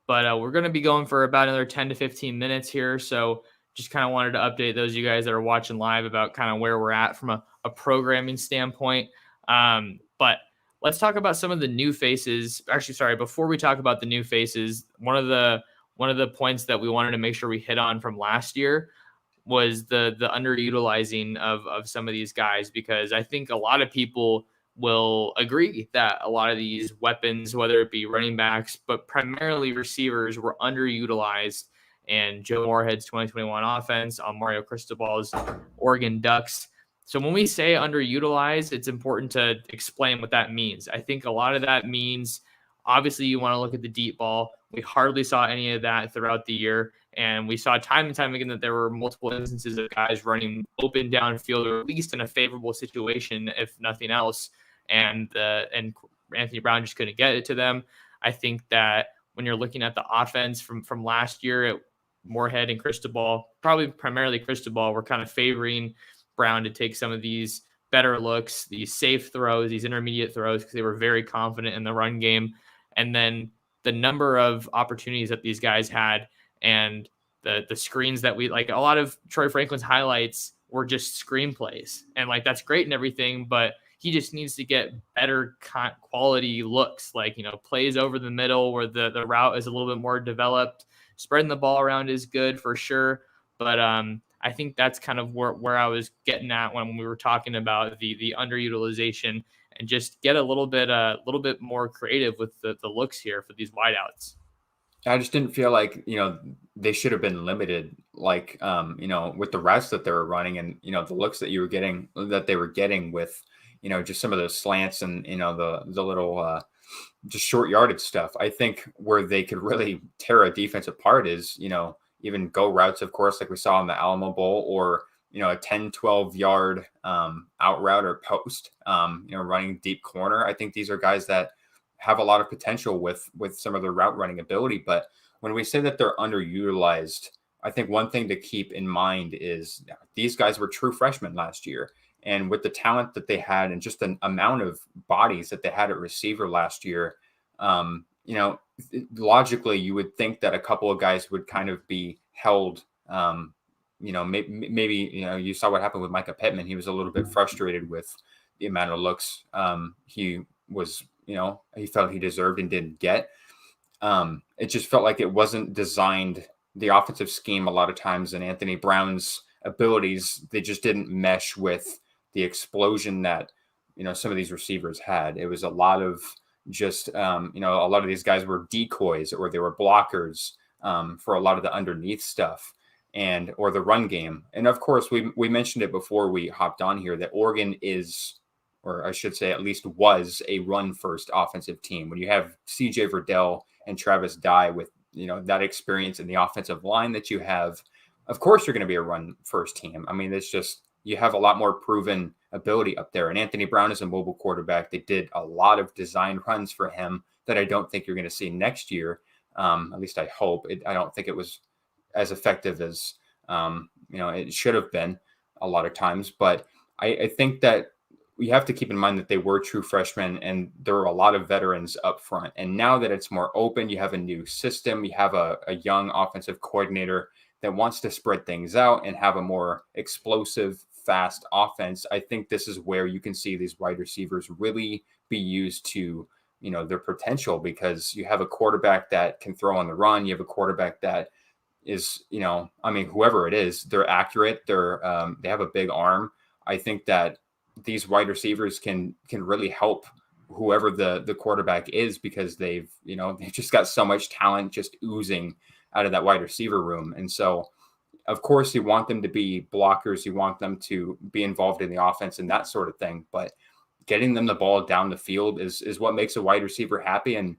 But we're going to be going for about another 10 to 15 minutes here. So just kind of wanted to update those of you guys that are watching live about kind of where we're at from a programming standpoint. But let's talk about some of the new faces. Actually, sorry, before we talk about the new faces, one of the points that we wanted to make sure we hit on from last year was the underutilizing of some of these guys, because I think a lot of people will agree that a lot of these weapons, whether it be running backs, but primarily receivers, were underutilized. And Joe Moorhead's 2021 offense on Mario Cristobal's Oregon Ducks. So when we say underutilized, it's important to explain what that means. I think a lot of that means, obviously, you want to look at the deep ball. We hardly saw any of that throughout the year. And we saw time and time again that there were multiple instances of guys running open downfield, or at least in a favorable situation, if nothing else. And Anthony Brown just couldn't get it to them. I think that when you're looking at the offense from last year, Moorhead and Cristobal, probably primarily Cristobal, were kind of favoring Brown to take some of these better looks, these safe throws, these intermediate throws, because they were very confident in the run game. And then the number of opportunities that these guys had, and the screens that we like, a lot of Troy Franklin's highlights were just screenplays, and that's great and everything, but he just needs to get better quality looks, plays over the middle where the route is a little bit more developed. Spreading the ball around is good for sure, but I think that's kind of where I was getting at when we were talking about the underutilization, and just get a little bit more creative with the looks here for these wideouts. I just didn't feel like, they should have been limited, with the routes that they were running, and, the looks that they were getting with, just some of those slants and, the little just short yardage stuff. I think where they could really tear a defense apart is, even go routes, of course, like we saw in the Alamo Bowl, or, a 10, 12 yard out route or post, running deep corner. I think these are guys that have a lot of potential with some of their route running ability. But when we say that they're underutilized, I think one thing to keep in mind is these guys were true freshmen last year. And with the talent that they had and just the amount of bodies that they had at receiver last year, logically, you would think that a couple of guys would kind of be held. Maybe you saw what happened with Micah Pittman. He was a little bit frustrated with the amount of looks he was, he felt he deserved and didn't get. It just felt like it wasn't designed. The offensive scheme a lot of times, and Anthony Brown's abilities, they just didn't mesh with the explosion that some of these receivers had. It was a lot of just a lot of these guys were decoys or they were blockers for a lot of the underneath stuff or the run game. And of course, we mentioned it before we hopped on here that Oregon is, or I should say at least was, a run first offensive team. When you have CJ Verdell and Travis Dye with that experience in the offensive line that you have, of course you're going to be a run first team. I mean, it's just, you have a lot more proven ability up there. And Anthony Brown is a mobile quarterback. They did a lot of design runs for him that I don't think you're going to see next year. At least I hope. I don't think it was as effective as it should have been a lot of times. But I think that we have to keep in mind that they were true freshmen and there were a lot of veterans up front. And now that it's more open, you have a new system, you have a young offensive coordinator that wants to spread things out and have a more explosive, fast offense. I think this is where you can see these wide receivers really be used to, their potential, because you have a quarterback that can throw on the run. You have a quarterback that is, whoever it is, they're accurate. They have a big arm. I think that these wide receivers can really help whoever the quarterback is, because they've just got so much talent just oozing out of that wide receiver room. And so, of course, you want them to be blockers. You want them to be involved in the offense and that sort of thing. But getting them the ball down the field is what makes a wide receiver happy and,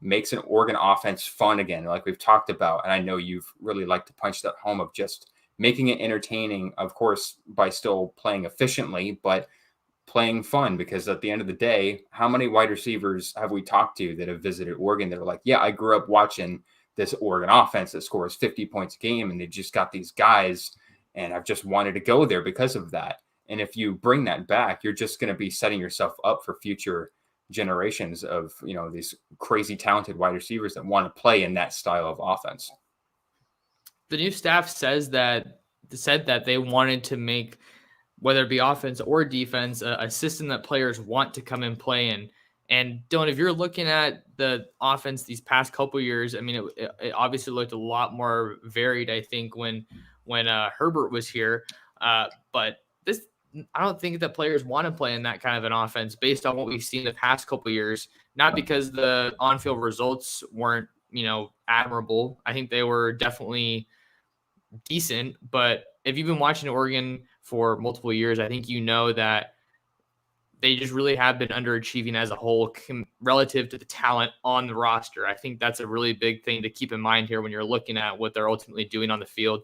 makes an Oregon offense fun again, like we've talked about. And I know you've really liked to punch that home of just making it entertaining, of course, by still playing efficiently, but playing fun. Because at the end of the day, how many wide receivers have we talked to that have visited Oregon that are like, yeah, I grew up watching this Oregon offense that scores 50 points a game, and they just got these guys, and I've just wanted to go there because of that. And if you bring that back, you're just going to be setting yourself up for future generations of, these crazy talented wide receivers that want to play in that style of offense. The new staff said that they wanted to make, whether it be offense or defense, a system that players want to come and play in. And Dylan, if you're looking at the offense these past couple years, I mean, it obviously looked a lot more varied, I think, when Herbert was here. But I don't think that players want to play in that kind of an offense based on what we've seen the past couple years. Not because the on-field results weren't, admirable. I think they were definitely decent. But if you've been watching Oregon for multiple years, I think that they just really have been underachieving as a whole relative to the talent on the roster. I think that's a really big thing to keep in mind here when you're looking at what they're ultimately doing on the field.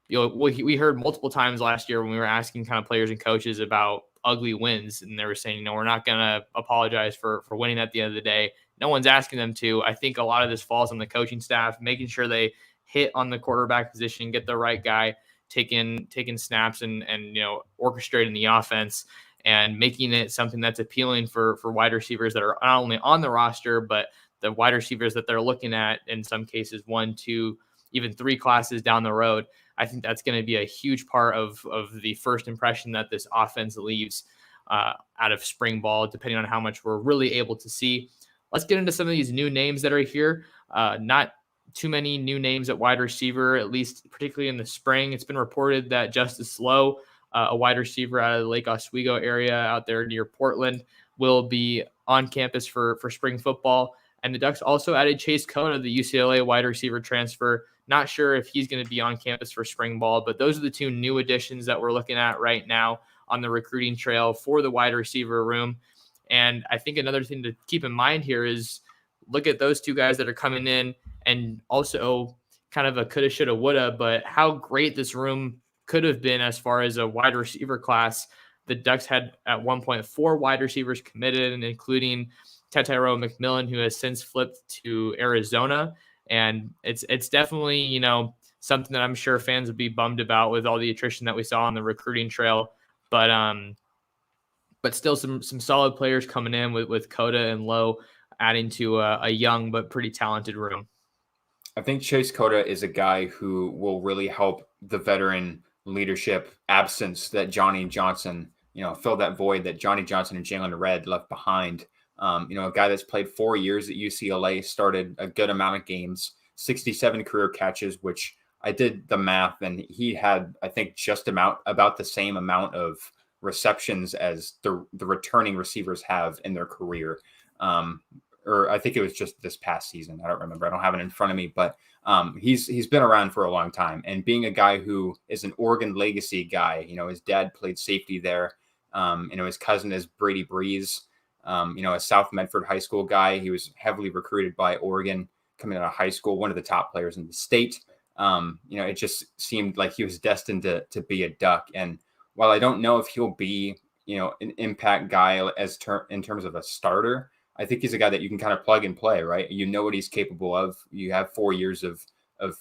We heard multiple times last year when we were asking kind of players and coaches about ugly wins, and they were saying, we're not going to apologize for winning at the end of the day. No one's asking them to. I think a lot of this falls on the coaching staff, making sure they hit on the quarterback position, get the right guy, taking snaps and orchestrating the offense and making it something that's appealing for wide receivers that are not only on the roster, but the wide receivers that they're looking at in some cases 1, 2, even 3 classes down the road. I think that's going to be a huge part of the first impression that this offense leaves out of spring ball, depending on how much we're really able to see. Let's get into some of these new names that are here. Not too many new names at wide receiver, at least particularly in the spring. It's been reported that Justice Lowe, a wide receiver out of the Lake Oswego area out there near Portland, will be on campus for spring football. And the Ducks also added Chase Cota, the UCLA wide receiver transfer. Not sure if he's going to be on campus for spring ball, but those are the 2 new additions that we're looking at right now on the recruiting trail for the wide receiver room. And I think another thing to keep in mind here is look at those 2 guys that are coming in, and also kind of a coulda, shoulda, woulda, but how great this room could have been as far as a wide receiver class. The Ducks had at one point 4 wide receivers committed, and including Tetairoa McMillan, who has since flipped to Arizona. And it's definitely, something that I'm sure fans would be bummed about with all the attrition that we saw on the recruiting trail. But still some solid players coming in with Coda and Lowe adding to a young but pretty talented room. I think Chase Cota is a guy who will really help the veteran leadership absence that Johnny Johnson, fill that void that Johnny Johnson and Jalen Red left behind. A guy that's played 4 years at UCLA, started a good amount of games, 67 career catches, which I did the math, and he had, I think, just about the same amount of receptions as the returning receivers have in their career. Or I think it was just this past season. I don't remember. I don't have it in front of me, but he's been around for a long time. And being a guy who is an Oregon legacy guy, his dad played safety there. His cousin is Brady Breeze, a South Medford High School guy. He was heavily recruited by Oregon coming out of high school, one of the top players in the state. It just seemed like he was destined to be a Duck. And while I don't know if he'll be, an impact guy in terms of a starter, I think he's a guy that you can kind of plug and play, right? You know what he's capable of. You have 4 years of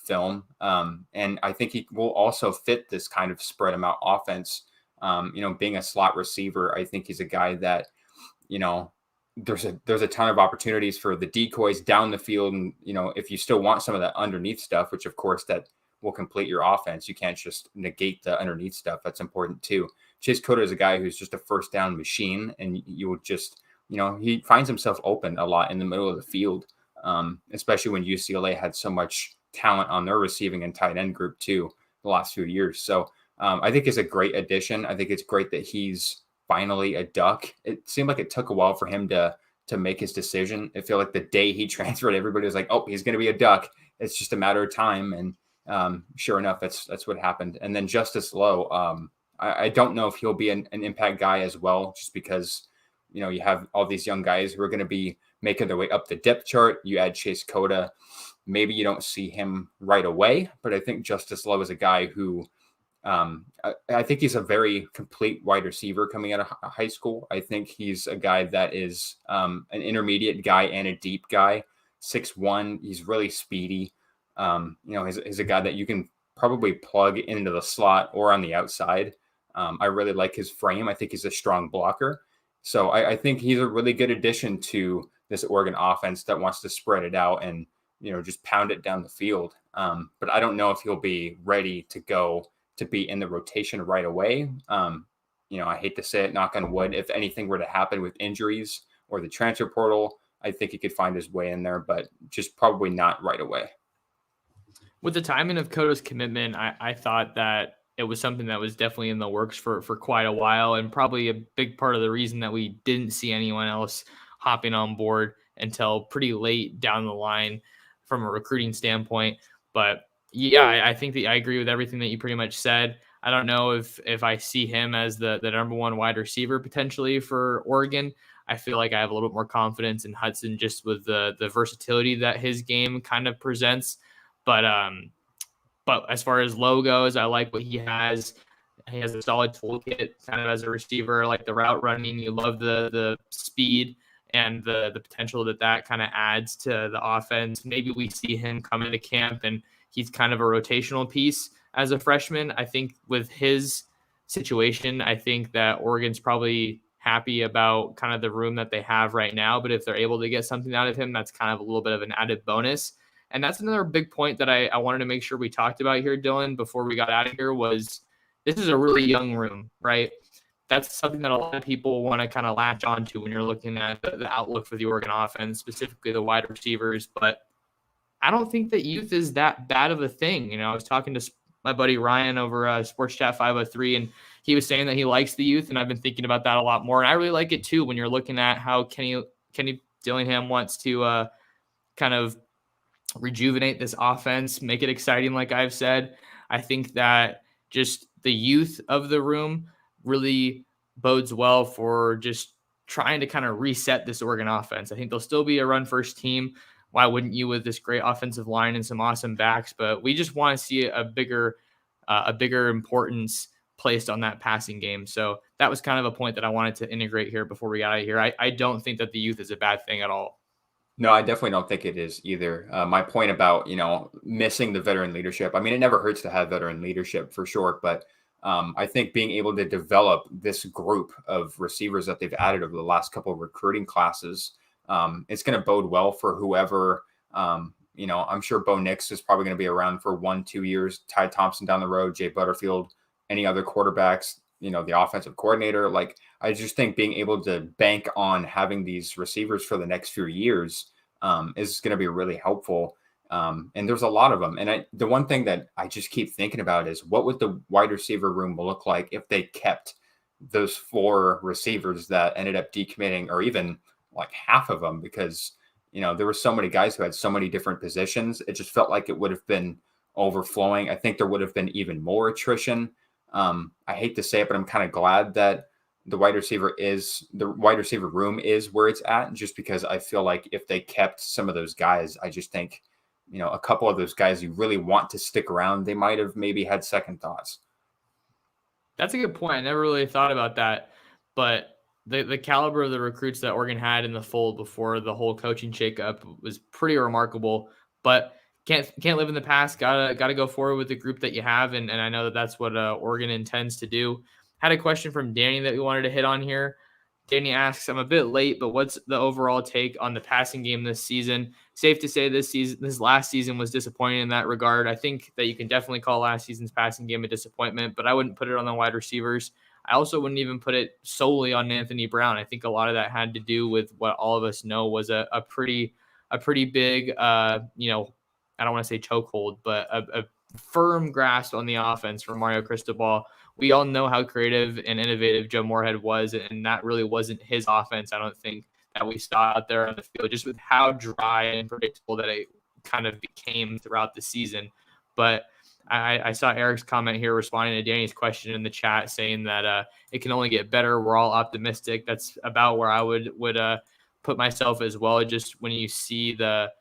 film. And I think he will also fit this kind of spread him out offense. Being a slot receiver, I think he's a guy that, there's a ton of opportunities for the decoys down the field. And, if you still want some of that underneath stuff, which of course that will complete your offense, you can't just negate the underneath stuff. That's important too. Chase Cota is a guy who's just a first down machine, and you would just, he finds himself open a lot in the middle of the field, especially when UCLA had so much talent on their receiving and tight end group too the last few years. So I think it's a great addition. I think it's great that he's finally a Duck. It seemed like it took a while for him to make his decision. I feel like the day he transferred, everybody was like, oh, he's going to be a Duck. It's just a matter of time. And sure enough, that's what happened. And then Justice Lowe, I don't know if he'll be an impact guy as well, just because you have all these young guys who are going to be making their way up the depth chart. You add Chase Cota, maybe you don't see him right away, but I think Justice Lowe is a guy who I think he's a very complete wide receiver coming out of high school. I think he's a guy that is an intermediate guy and a deep guy, 6'1". He's really speedy. He's a guy that you can probably plug into the slot or on the outside. I really like his frame. I think he's a strong blocker. So I think he's a really good addition to this Oregon offense that wants to spread it out and, just pound it down the field. But I don't know if he'll be ready to go to be in the rotation right away. I hate to say it, knock on wood, if anything were to happen with injuries or the transfer portal, I think he could find his way in there, but just probably not right away. With the timing of Coda's commitment, I thought that it was something that was definitely in the works for quite a while, and probably a big part of the reason that we didn't see anyone else hopping on board until pretty late down the line from a recruiting standpoint. But yeah, I think that I agree with everything that you pretty much said. I don't know if I see him as the number one wide receiver potentially for Oregon. I feel like I have a little bit more confidence in Hudson just with the versatility that his game kind of presents. But as far as Lowe goes, I like what he has. He has a solid toolkit kind of as a receiver, like the route running. You love the speed and the potential that kind of adds to the offense. Maybe we see him come into camp and he's kind of a rotational piece as a freshman. I think with his situation, I think that Oregon's probably happy about kind of the room that they have right now. But if they're able to get something out of him, that's kind of a little bit of an added bonus. And that's another big point that I wanted to make sure we talked about here, Dylan, before we got out of here, was this is a really young room, right? That's something that a lot of people want to kind of latch onto when you're looking at the outlook for the Oregon offense, specifically the wide receivers. But I don't think that youth is that bad of a thing. I was talking to my buddy Ryan over Sports Chat 503, and he was saying that he likes the youth, and I've been thinking about that a lot more. And I really like it too when you're looking at how Kenny Dillingham wants to kind of rejuvenate this offense, make it exciting. Like I've said, I think that just the youth of the room really bodes well for just trying to kind of reset this Oregon offense. I think they'll still be a run first team. Why wouldn't you with this great offensive line and some awesome backs? But we just want to see a bigger importance placed on that passing game. So that was kind of a point that I wanted to integrate here before we got out of here. I don't think that the youth is a bad thing at all. No, I definitely don't think it is either. My point about, missing the veteran leadership. I mean, it never hurts to have veteran leadership for sure, but I think being able to develop this group of receivers that they've added over the last couple of recruiting classes, it's going to bode well for whoever. I'm sure Bo Nix is probably going to be around for 1-2 years. Ty Thompson down the road, Jay Butterfield, any other quarterbacks. The offensive coordinator. Like, I just think being able to bank on having these receivers for the next few years is going to be really helpful. And there's a lot of them. And the one thing that I just keep thinking about is what would the wide receiver room look like if they kept those 4 receivers that ended up decommitting, or even like half of them, because, there were so many guys who had so many different positions. It just felt like it would have been overflowing. I think there would have been even more attrition. I hate to say it, but I'm kind of glad that the wide receiver room is where it's at, just because I feel like if they kept some of those guys, I just think, a couple of those guys you really want to stick around, they might have maybe had second thoughts. That's a good point. I never really thought about that, but the caliber of the recruits that Oregon had in the fold before the whole coaching shakeup was pretty remarkable. But can't live in the past. Gotta go forward with the group that you have, and I know that that's what Oregon intends to do. Had a question from Danny that we wanted to hit on here. Danny asks, I'm a bit late, but what's the overall take on the passing game this season? Safe to say this last season was disappointing in that regard. I think that you can definitely call last season's passing game a disappointment, but I wouldn't put it on the wide receivers. I also wouldn't even put it solely on Anthony Brown. I think a lot of that had to do with what all of us know was a pretty big, I don't want to say chokehold, but a firm grasp on the offense from Mario Cristobal. We all know how creative and innovative Joe Moorhead was, and that really wasn't his offense, I don't think, that we saw out there on the field, just with how dry and predictable that it kind of became throughout the season. But I saw Eric's comment here responding to Danny's question in the chat, saying that it can only get better. We're all optimistic. That's about where I would put myself as well. Just when you see the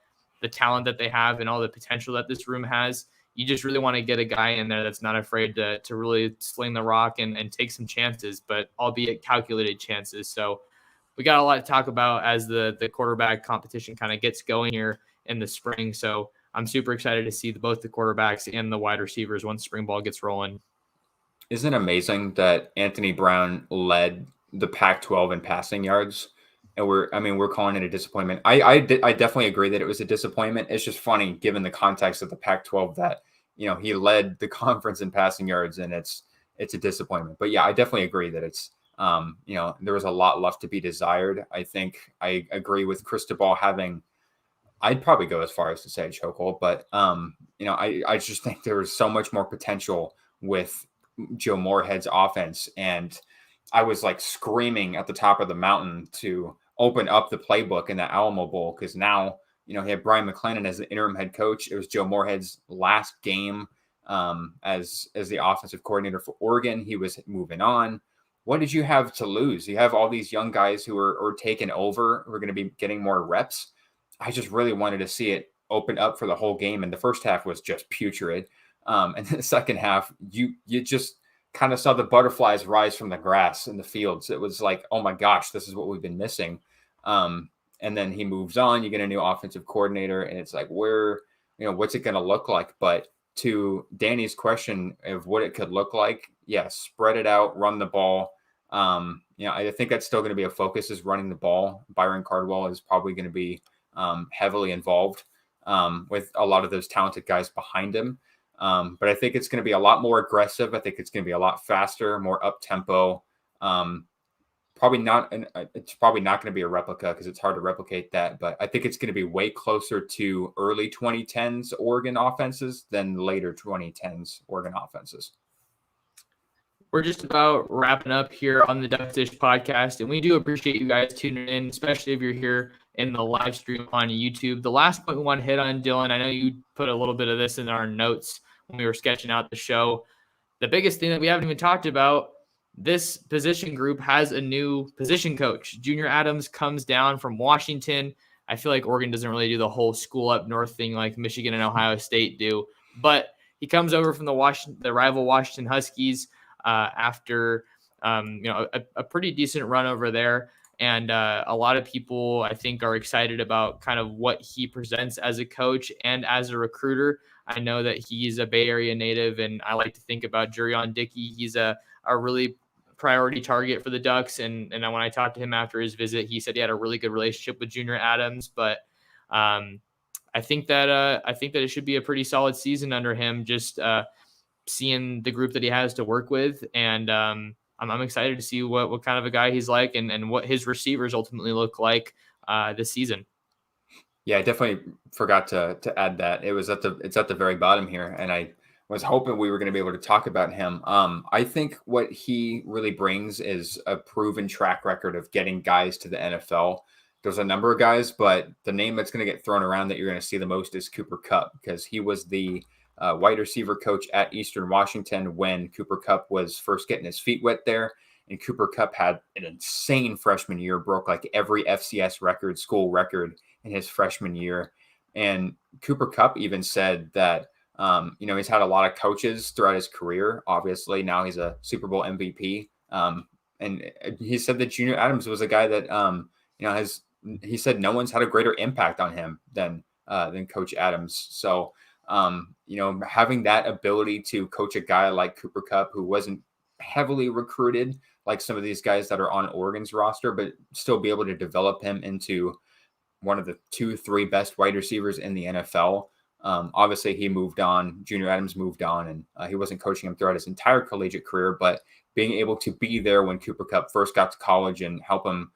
talent that they have and all the potential that this room has, you just really want to get a guy in there that's not afraid to really sling the rock and take some chances, but albeit calculated chances. So we got a lot to talk about as the quarterback competition kind of gets going here in the spring. So I'm super excited to see both the quarterbacks and the wide receivers once spring ball gets rolling. Isn't it amazing that Anthony Brown led the Pac-12 in passing yards? And we're calling it a disappointment. I definitely agree that it was a disappointment. It's just funny given the context of the Pac-12 that, he led the conference in passing yards, and it's a disappointment. But yeah, I definitely agree that it's, there was a lot left to be desired. I think I agree with Cristobal having, I'd probably go as far as to say chokehold, but I just think there was so much more potential with Joe Moorhead's offense, and I was like screaming at the top of the mountain to open up the playbook in the Alamo Bowl, because now he had Brian McClendon as the interim head coach. It was Joe Moorhead's last game as the offensive coordinator for Oregon. He was moving on. What did you have to lose? You have all these young guys who are taking over, who are going to be getting more reps. I just really wanted to see it open up for the whole game, and the first half was just putrid. And then the second half, you just kind of saw the butterflies rise from the grass in the fields. It was like, oh my gosh, this is what we've been missing. And then he moves on. You get a new offensive coordinator, and it's like, what's it going to look like? But to Danny's question of what it could look like, yes, spread it out, run the ball. I think that's still going to be a focus, is running the ball. Byron Cardwell is probably going to be heavily involved with a lot of those talented guys behind him. But I think it's going to be a lot more aggressive. I think it's going to be a lot faster, more up tempo. It's probably not going to be a replica, because it's hard to replicate that. But I think it's going to be way closer to early 2010s Oregon offenses than later 2010s Oregon offenses. We're just about wrapping up here on the Duck Dish podcast, and we do appreciate you guys tuning in, especially if you're here in the live stream on YouTube. The last point we want to hit on, Dylan, I know you put a little bit of this in our notes when we were sketching out the show. The biggest thing that we haven't even talked about, this position group has a new position coach. Junior Adams comes down from Washington. I feel like Oregon doesn't really do the whole school up north thing like Michigan and Ohio State do, but he comes over from the rival Washington Huskies after a pretty decent run over there. And a lot of people, I think, are excited about kind of what he presents as a coach and as a recruiter. I know that he's a Bay Area native, and I like to think about Jurion Dickey. He's a really priority target for the Ducks. And when I talked to him after his visit, he said he had a really good relationship with Junior Adams. But I think that it should be a pretty solid season under him. Just seeing the group that he has to work with, and I'm excited to see what kind of a guy he's like, and what his receivers ultimately look like this season. Yeah, I definitely forgot to add that. It's at the very bottom here, and I was hoping we were going to be able to talk about him. I think what he really brings is a proven track record of getting guys to the NFL. There's a number of guys, but the name that's going to get thrown around that you're going to see the most is Cooper Kupp, because he was the wide receiver coach at Eastern Washington when Cooper Kupp was first getting his feet wet there. And Cooper Kupp had an insane freshman year, broke like every FCS record, school record in his freshman year. And Cooper Kupp even said that, he's had a lot of coaches throughout his career. Obviously, now he's a Super Bowl MVP. And he said that Junior Adams was a guy that, he said no one's had a greater impact on him than Coach Adams. So, having that ability to coach a guy like Cooper Kupp, who wasn't heavily recruited like some of these guys that are on Oregon's roster, but still be able to develop him into one of the 2-3 best wide receivers in the NFL. Obviously, he moved on. Junior Adams moved on, and he wasn't coaching him throughout his entire collegiate career. But being able to be there when Cooper Kupp first got to college and help him,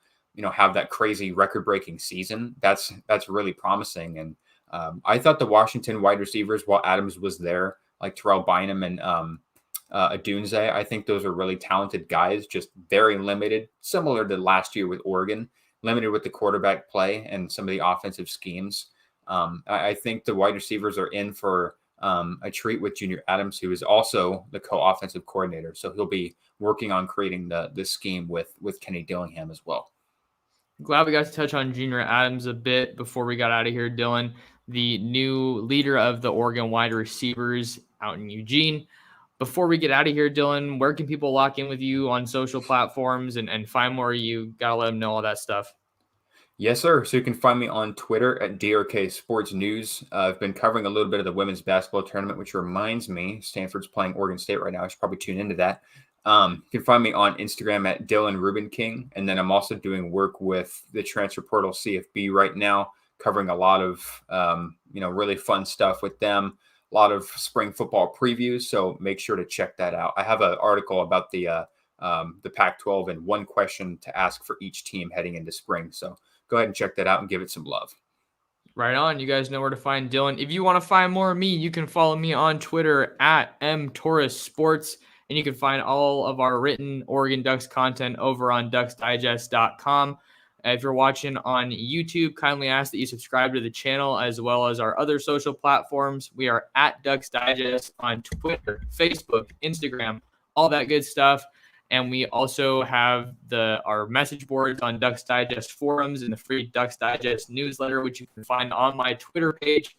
have that crazy record-breaking season, that's really promising. And I thought the Washington wide receivers, while Adams was there, like Terrell Bynum and Adunze, I think those are really talented guys, just very limited, similar to last year with Oregon, limited with the quarterback play and some of the offensive schemes. I think the wide receivers are in for a treat with Junior Adams, who is also the co-offensive coordinator. So he'll be working on creating the scheme with Kenny Dillingham as well. Glad we got to touch on Junior Adams a bit before we got out of here, Dylan, the new leader of the Oregon wide receivers out in Eugene. Before we get out of here, Dylan, where can people lock in with you on social platforms and find more of you? Got to let them know all that stuff. Yes, sir. So you can find me on Twitter at DRK Sports News. I've been covering a little bit of the women's basketball tournament, which reminds me, Stanford's playing Oregon State right now. I should probably tune into that. You can find me on Instagram at Dylan Rubin King. And then I'm also doing work with the Transfer Portal CFB right now, covering a lot of, really fun stuff with them. A lot of spring football previews. So make sure to check that out. I have an article about the Pac-12 and one question to ask for each team heading into spring. So go ahead and check that out and give it some love. Right on. You guys know where to find Dylan. If you want to find more of me, you can follow me on Twitter at mtorresports. And you can find all of our written Oregon Ducks content over on ducksdigest.com. If you're watching on YouTube, kindly ask that you subscribe to the channel as well as our other social platforms. We are at Ducks Digest on Twitter, Facebook, Instagram, all that good stuff. And we also have our message boards on Ducks Digest forums and the free Ducks Digest newsletter, which you can find on my Twitter page.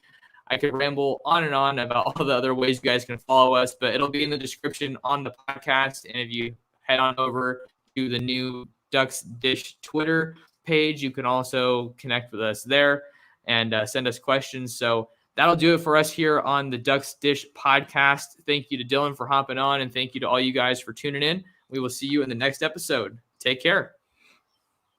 I could ramble on and on about all the other ways you guys can follow us, but it'll be in the description on the podcast. And if you head on over to the new Ducks Dish Twitter page, you can also connect with us there and send us questions. So that'll do it for us here on the Ducks Dish podcast. Thank you to Dylan for hopping on, and thank you to all you guys for tuning in. We will see you in the next episode. Take care.